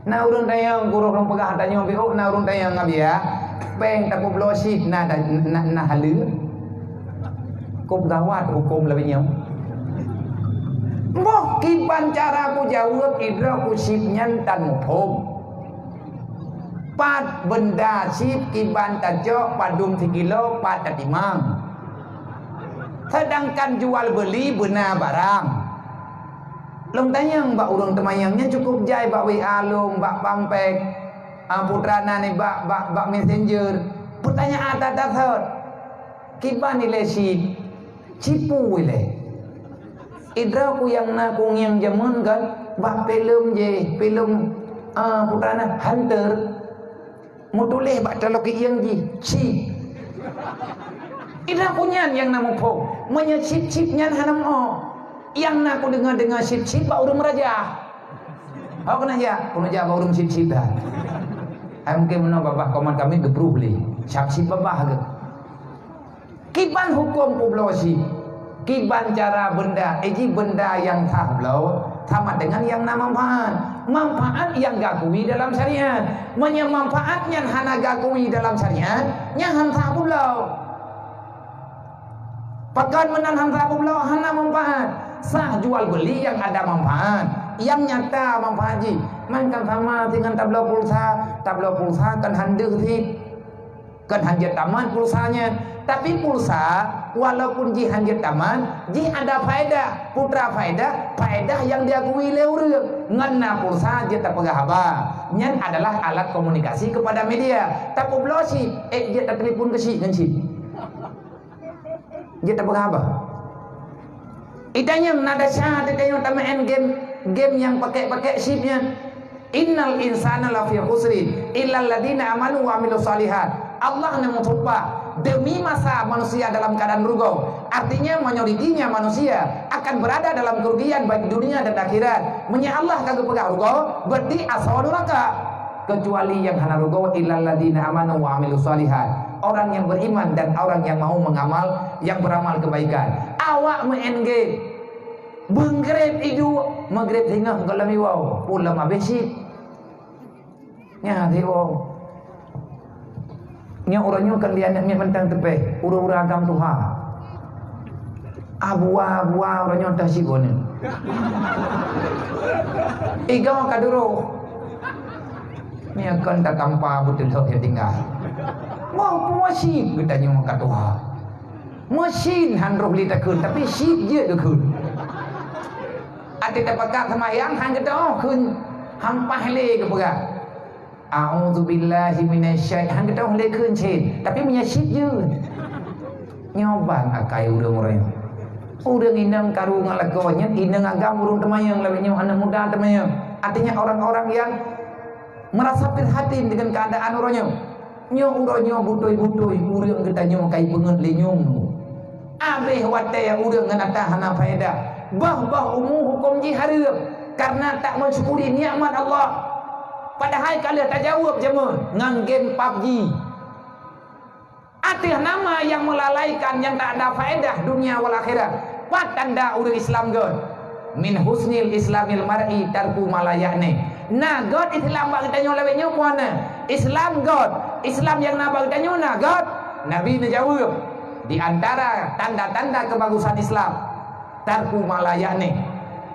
Na urang tayang guru rong pegah tanya biu na urang tayang ngabia. Peng tak blosi na halu. Kop gawat hukum lebih nyam. Moh kiban cara ku jawab idra ku sip nyantan muphom. Pat benda sip kiban tajok padum 3 kilo pat tatimang. Sedangkan jual beli benar barang. Long tanyang bak urang temayangnya cukup jai bak WA long bak pampek putrana ni bak messenger. Pertanyaan atat kiban nilai sip cipu wile. Idra ku yang na kung yang jaman kan bak film putrana hunter mutuleh bak talok yang ji sip. Idra kunyan yang nama po menya sip nyan hanam o. Yang nak aku dengar sip bak urung meraja. Aku kena ja bak urung sip dah. Ai mungkin mana babah koman kami gebruh beli. Sip babah ke. Kiban hukum poblosi. Kiban cara benda, benda yang tak blau sama dengan yang nama manfaat yang gakui dalam syariat. Menya manfaat yang hana gakui dalam syariat, yang hanta blau. Pakan menan hanta blau hana manfaat. Sah jual beli yang ada manfaat, yang nyata manfaat ji. Mainkan sama dengan tablau pulsa kan handeuh ti. Kan hanjat taman pulsanya. Tapi pulsa walaupun ji hanjat taman, ji ada faedah, putra faedah yang diakui leureuh. Nganna pulsa je tak pegah haba. Nyan adalah alat komunikasi kepada media. Tak poblosi, je tak telefon ke si ngan si. Je tak pegah haba. Itanya nada syah itanya tamain game yang pakai sipnya. Innal insana lafi khusrin illa alladziina amanu wa amilus shalihat. Allah yang mensumpah demi masa manusia dalam keadaan rugi. Artinya majoritinya manusia akan berada dalam kerugian baik dunia dan akhirat. Menya Allah kagak pegang rugi berarti asal neraka. Kecuali yang hana rugi illa alladziina amanu wa amilus shalihat. Orang yang beriman dan orang yang mau yang beramal kebaikan. Awak main game Bengrep itu Maghrib hingga kalau miwau pulang abesit nya dewo nya orangnya kan dia anaknya mentang tepe ura-ura agam tuha abua orangnya dah sibon igau kaduro nya kan tak kampa betul sok ya tinggal mau puasi kita nyu katuha mesin handroh li takun tapi sip je dekun ati dapat semayang hang gedo kun hang pahle ke pegang a'udzubillahi minasyaitan hang gedo le kun cin tapi punya sip je nyobang akai urang orang urang inang karu ngalagonya inang agam urang temayang lawenya anak muda temayang artinya orang-orang yang merasa prihatin dengan keadaan orangnya nyo urangnya butoi urang kita nyo kai beungeut le nyong abeh wate yang urang nganata hana faedah bah umum hukum jihareup karena tak mensyukuri nikmat Allah. Padahal kalau tak jawab jemaah ngan game PUBG. Atih nama yang melalaikan yang tak ada faedah dunia wal akhirat. Pat tanda urang Islam god. Min husnil islamil mar'i tarku malayane. Nah god Islam bak kita nyolawe nyo puana. Islam god. Islam yang nabak kita nyo nah god. Nabi menjawab di antara tanda-tanda kebagusan Islam tarku malayane.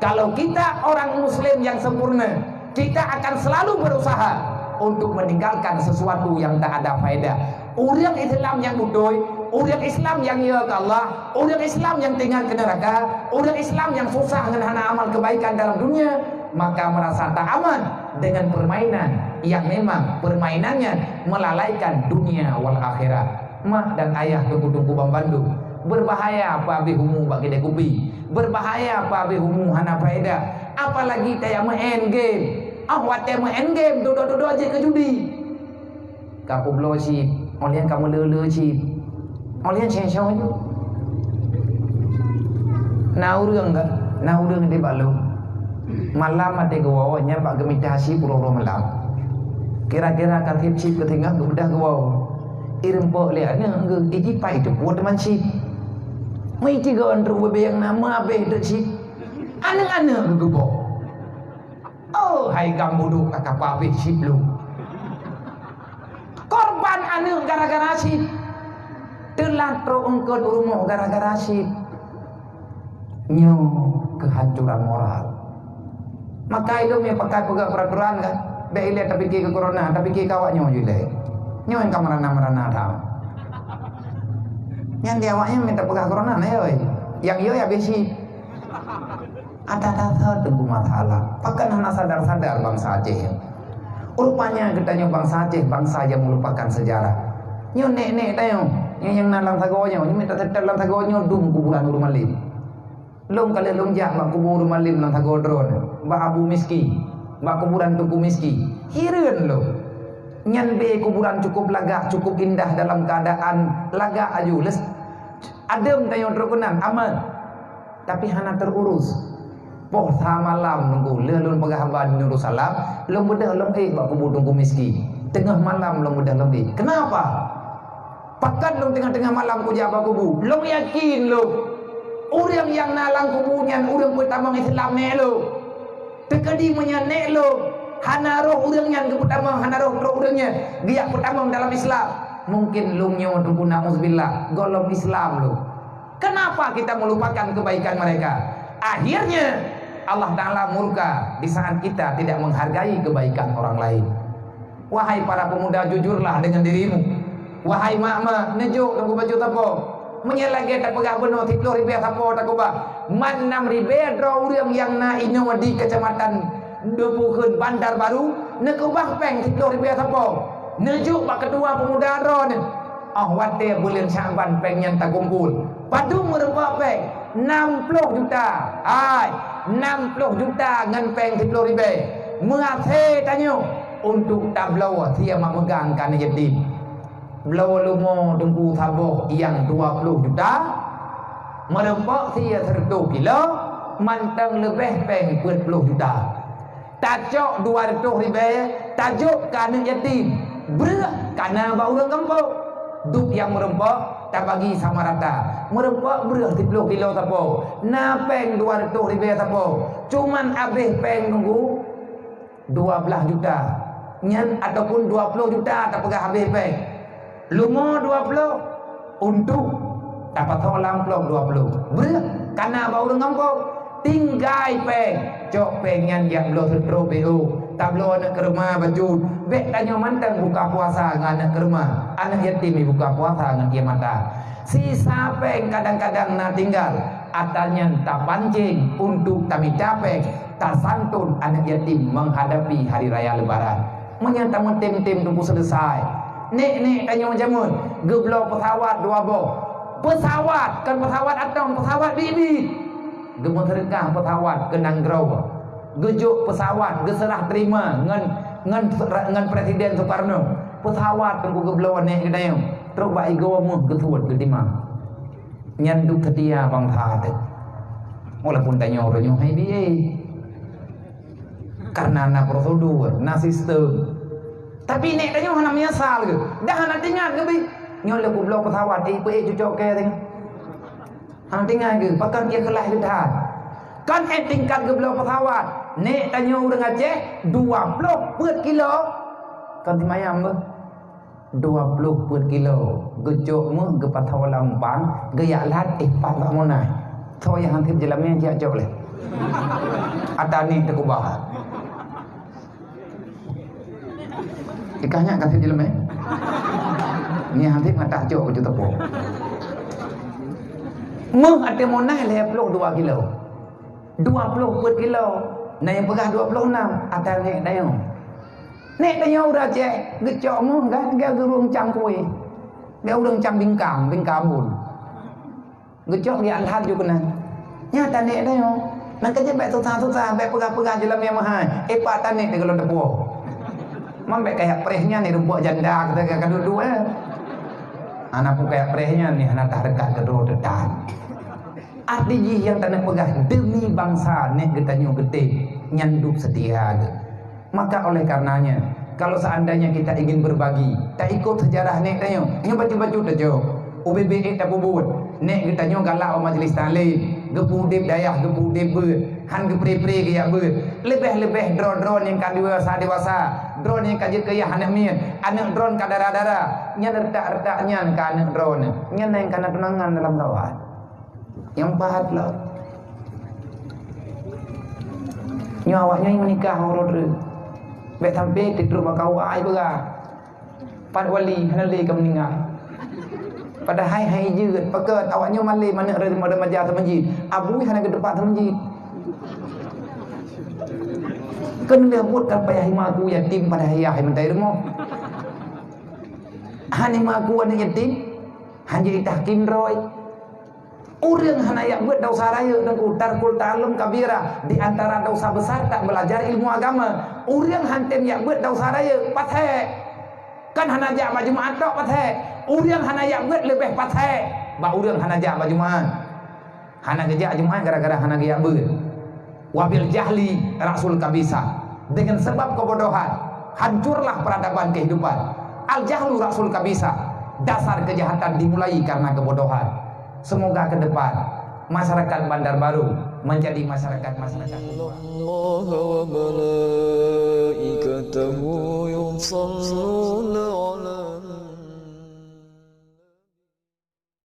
Kalau kita orang muslim yang sempurna, kita akan selalu berusaha untuk meninggalkan sesuatu yang tak ada faedah. Orang Islam yang budoy, orang Islam yang ya ke Allah, orang Islam yang tinggal ke neraka, orang Islam yang susah dengan amal kebaikan dalam dunia, maka merasa tak aman dengan permainan yang memang permainannya melalaikan dunia wal akhirat. Mak dan ayah tunggu-tunggu Bang Bandung. Berbahaya apa bihumu bagi dekupi, berbahaya apa bihumu hana faedah, apalagi saya main game. Awak main game dodo aja ke judi. Kamu blow sih, olian kamu lele sih, olian sensau aja. Naurang enggak, naurang di balu. Malam ada gawanya pak gemitasi pura-pura malam. Kira-kira katip sih ketinggal kemudah gawa. Irempok lihatnya enggak, iki pai tu buat teman sih. Mai tiga orang yang nama abeh dak sih. Anak-anak gebok. Oh, hai gambuduk kakak pabrik sip lu. Korban anu gara-gara sip. Telatro engkau rumah gara-gara sip. Nyo kehancuran moral. Maka itu me pakai pegak peraturan kan. Be ile tapi ke corona tapi ke kawaknya jule. Nyo yang kamarana-marana tahu. Yang dia awaknya minta pegak corona na yo. Yang yo ya besi. Ada tunggu masalah. Pakan hana sadar-sadar bangsa Aceh. Rupanya katanya bangsa Aceh bangsa yang melupakan sejarah. Nyo nek tayo. Yang nalang tagonya, ni minta tetelan tagonya dum kuburan Nur Malim. Long kali long jak mak kubur Nur Malim nang tagodron. Ba Abu Miski, ba kuburan Tuku Miski. Hireun lo. Nyan be kuburan cukup lagak, cukup indah dalam keadaan lagak aju. Les adem tayo terkenang aman. Tapi hana terurus. Poh malam nunggu lelun pagahaban Nurul Salam, long bedah long ba kubur Tuku Miski. Tengah malam long bedah long Kenapa? Pakan long tengah-tengah malam ku jaba kubu. Long yakin lo. Orang yang nalang kubunya orang pertama Islam ne lo. Tekadi menyanek lo. Hana roh orang yang pertama, hana roh orangnya. Dia pertama dalam Islam. Mungkin long nyo tunggu naudzubillah golong Islam lo. Kenapa kita melupakan kebaikan mereka? Akhirnya Allah Ta'ala murka di saat kita tidak menghargai kebaikan orang lain. Wahai para pemuda, jujurlah dengan dirimu. Wahai mak-mak, nejuk tunggu baju tapo. Menyelagi tak pegah benar 10 ribu tapo tak kubah. Man 6 ribu draw orang yang na ino di kecamatan Depukeun Bandar Baru, nak ubah peng 10 ribu tapo. Nejuk pak ketua pemuda ron. Wate bulan Syaban peng yang tak kumpul. Padu merempak peng 60 juta. 60 juta ngan peng 10 ribu. Mengathe tanyo untuk tablau dia mak megang kan yatim. Belau lumo tunggu taboh yang 20 juta. Merempak dia 1 kilo. Mantang lebih peng 40 juta. Tajuk 200 ribu. Tajuk kana yatim. Berat kana bau orang kampung. Duk yang merempak tak bagi sama rata. Merempak berat 10 kilo tapo. Na peng 200 ribu tapo. Cuman habis peng nunggu 12 juta. Nyan ataupun 20 juta tak pegah habis peng. Lumo 20 untuk dapat tolong 20. Berat karena bau dengan kau tinggai peng cok pengen yang belum terus BO tak belum anak ke rumah baju bek tanya mantang buka puasa dengan anak ke rumah anak yatim buka puasa dengan dia mata sisa peng kadang-kadang nak tinggal atalnya tak pancing untuk kami capek tak santun anak yatim menghadapi hari raya lebaran menyatakan tim-tim tunggu selesai. Nek tanya macam mana? Geblo pesawat 2 boh. Pesawat kan pesawat atom, pesawat bibi. Gemo terkah pesawat ke Nanggrau. Gejuk pesawat geserah terima ngan Presiden Soekarno. Pesawat tunggu geblo nek kedayang. Terus bai gomu getuat ke timang. Nyanduk setia bangsa teh. Walaupun tanya orangnya hai biye. Karena na prosedur, na sistem. Tapi nek tanya hana menyesal ke? Dah hana tinggal ke bi? Nyol ku blok pesawat cucok ke tengah. Hana tinggal ke? Pakan dia kelah ke dah. Kan tingkat ke blok pesawat. Nek tanya orang Aceh 20 per kilo. Kan timayam ke? 20 per kilo. Gejok mu ke patau Lampang, gaya lat pat mona. Tho yang hantip jelamnya dia jok leh. Atani te kubah. Ikahnya kasih jelam ni hantip ngata jok ke tepo. Meng ate monai le 2 kilo. 20 per kilo. Nah yang pegah 26 atal nek dayo. Nek dayo ura cek gecok mu kan ga gerung cangkui. Ga urang cang bingkam pun. Gecok dia alhad juga kena. Nyata nek dayo. Nang kerja baik susah-susah baik pegah-pegah jelam yang mahal. Pak tanek de kalau depo. Mambe kayak prehnya nih rumput janda kita kan duduk anak pun kayak prehnya nih anak tak dekat ke dekat arti yang tanah pegah demi bangsa nek getanya gede nyanduk setia maka oleh karenanya kalau seandainya kita ingin berbagi tak ikut sejarah nek tayo nya baju-baju tajo UBBE tak bubut nek getanya galak majlis taklim gepudip dayah gepudip ber Han ke pri-pri ke ya ber. Lebih-lebih drone-drone yang ka dewasa, drone yang ka je ke ya anak mien, anak drone ka dara-dara, nya redak-redaknya ka anak drone. Nya nang kana tunangan dalam lawan. Yang pahat lah. Nya awaknya yang menikah urut re. Bek sampai tidur bakau ai belah. Pad wali hanali ka meninggal. Pada hai jeut paket awaknya mali mana ada majah ta masjid. Abui hana ke depan ta masjid. Kan dia buat kan payah imaku yatim pada hayah mentai remo. Han imaku ane yatim. Han jadi tahkim roy. Urang hana ya buat dosa raya dan tarkul ta'allum kabira di antara dosa besar tak belajar ilmu agama. Urang hantem ya buat dosa raya pathe. Kan hana ja baju Jumaat tok pathe. Urang hana ya buat lebih pathe. Ba urang hana ja baju Jumaat. Hana geja Jumaat gara-gara hana ge ya buat. Wabil jahli rasul kabisa. Dengan sebab kebodohan hancurlah peradaban kehidupan. Al jahlu rasul kabisa. Dasar kejahatan dimulai karena kebodohan. Semoga ke depan masyarakat Bandar Baru menjadi masyarakat Allah wa malaikatahu yusalluna